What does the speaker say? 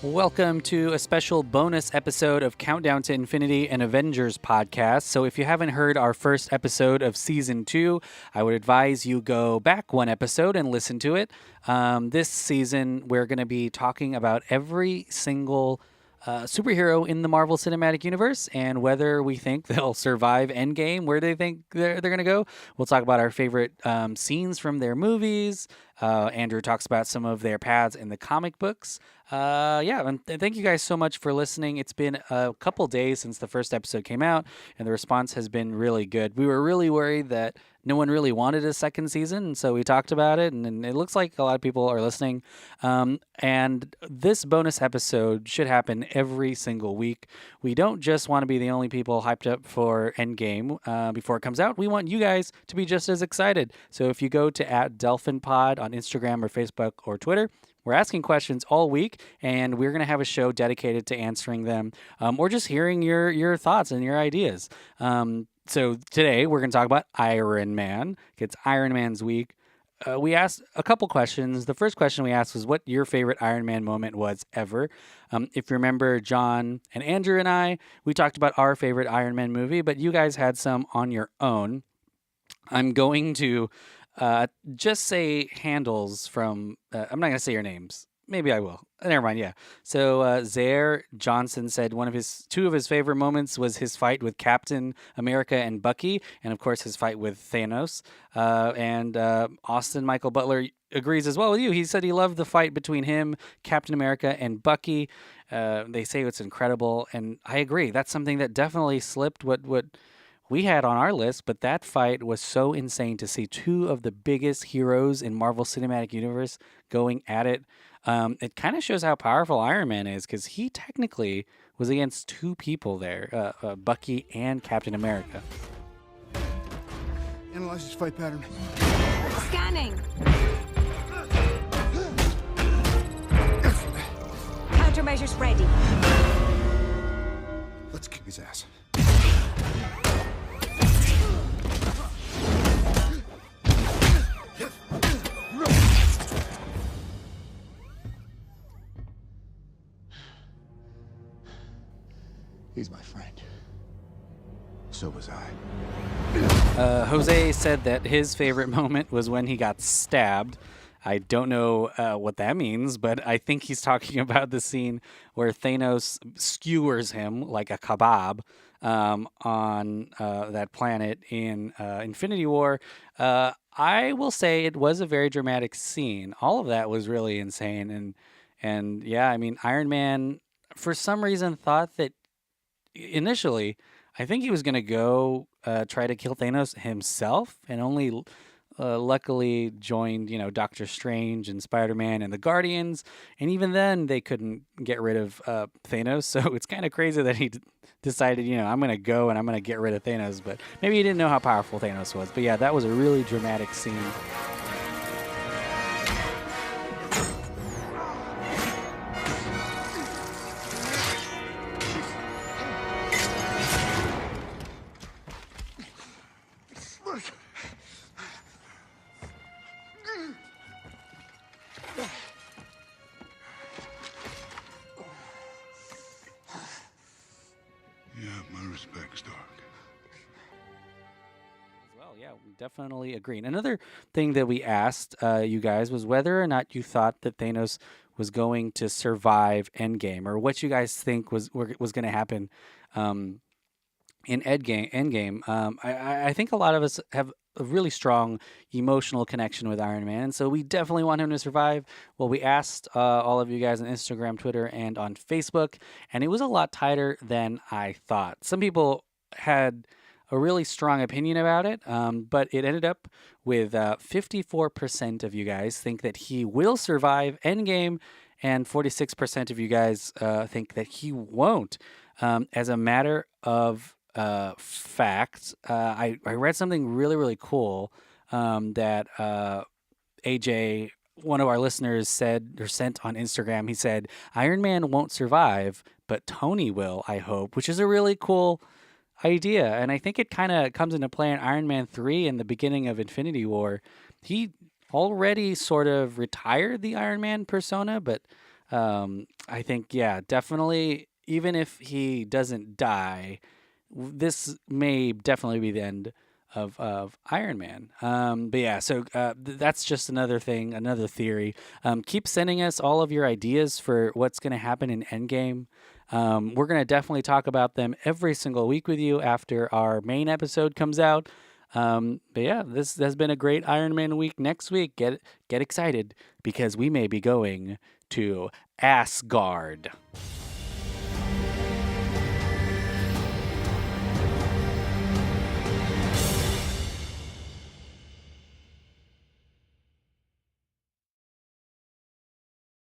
Welcome to a special bonus episode of Countdown to Infinity and Avengers podcast. So, if you haven't heard our first episode of season 2, I would advise you go back one episode and listen to it. This season, we're going to be talking about every single superhero in the Marvel Cinematic Universe and whether we think they'll survive Endgame, where they think they're going to go. We'll talk about our favorite scenes from their movies. Andrew talks about some of their paths in the comic books. And thank you guys so much for listening. It's been a couple days since the first episode came out, and the response has been really good. We were really worried that no one really wanted a second season, and so we talked about it, and it looks like a lot of people are listening. And this bonus episode should happen every single week. We don't just want to be the only people hyped up for Endgame before it comes out. We want you guys to be just as excited. So if you go to @DelphinPod on Instagram or Facebook or Twitter, we're asking questions all week, and we're going to have a show dedicated to answering them or just hearing your thoughts and your ideas. So today we're going to talk about Iron Man. It's Iron Man's week. We asked a couple questions. The first question we asked was what your favorite Iron Man moment was ever. If you remember, John and Andrew and I, we talked about our favorite Iron Man movie, but you guys had some on your own. I'm going to just say handles from, I'm not going to say your names. Maybe I will. Never mind. Yeah. So Zaire Johnson said two of his favorite moments was his fight with Captain America and Bucky, and of course his fight with Thanos. And Austin Michael Butler agrees as well with you. He said he loved the fight between him, Captain America, and Bucky. They say it's incredible, and I agree. That's something that definitely slipped what we had on our list, but that fight was so insane to see two of the biggest heroes in Marvel Cinematic Universe going at it. It kind of shows how powerful Iron Man is because he technically was against two people there, Bucky and Captain America. Analyze his fight pattern. Scanning. Countermeasures ready. Let's kick his ass. He's my friend. So was I. Jose said that his favorite moment was when he got stabbed. I don't know what that means, but I think he's talking about the scene where Thanos skewers him like a kebab on that planet in Infinity War. I will say it was a very dramatic scene. All of that was really insane. And yeah, I mean, Iron Man, for some reason, thought that initially, I think he was going to go try to kill Thanos himself, and only luckily joined, Doctor Strange and Spider-Man and the Guardians. And even then, they couldn't get rid of Thanos. So it's kind of crazy that he decided, I'm going to go and I'm going to get rid of Thanos. But maybe he didn't know how powerful Thanos was. But yeah, that was a really dramatic scene. Yeah, we definitely agree. And another thing that we asked you guys was whether or not you thought that Thanos was going to survive Endgame, or what you guys think was going to happen in Endgame. I think a lot of us have a really strong emotional connection with Iron Man, and so we definitely want him to survive. Well, we asked all of you guys on Instagram, Twitter, and on Facebook, and it was a lot tighter than I thought. Some people had a really strong opinion about it, but it ended up with 54% of you guys think that he will survive Endgame, and 46% of you guys think that he won't. As a matter of fact, I read something really, really cool that AJ, one of our listeners, said or sent on Instagram. He said, Iron Man won't survive, but Tony will, I hope, which is a really cool idea. And I think it kind of comes into play in Iron Man 3 in the beginning of Infinity War. He already sort of retired the Iron Man persona, but I think, yeah, definitely, even if he doesn't die, this may definitely be the end of Iron Man. But yeah, so that's just another thing, another theory. Keep sending us all of your ideas for what's going to happen in Endgame. We're going to definitely talk about them every single week with you after our main episode comes out. But yeah, this has been a great Iron Man week. Next week, get excited because we may be going to Asgard.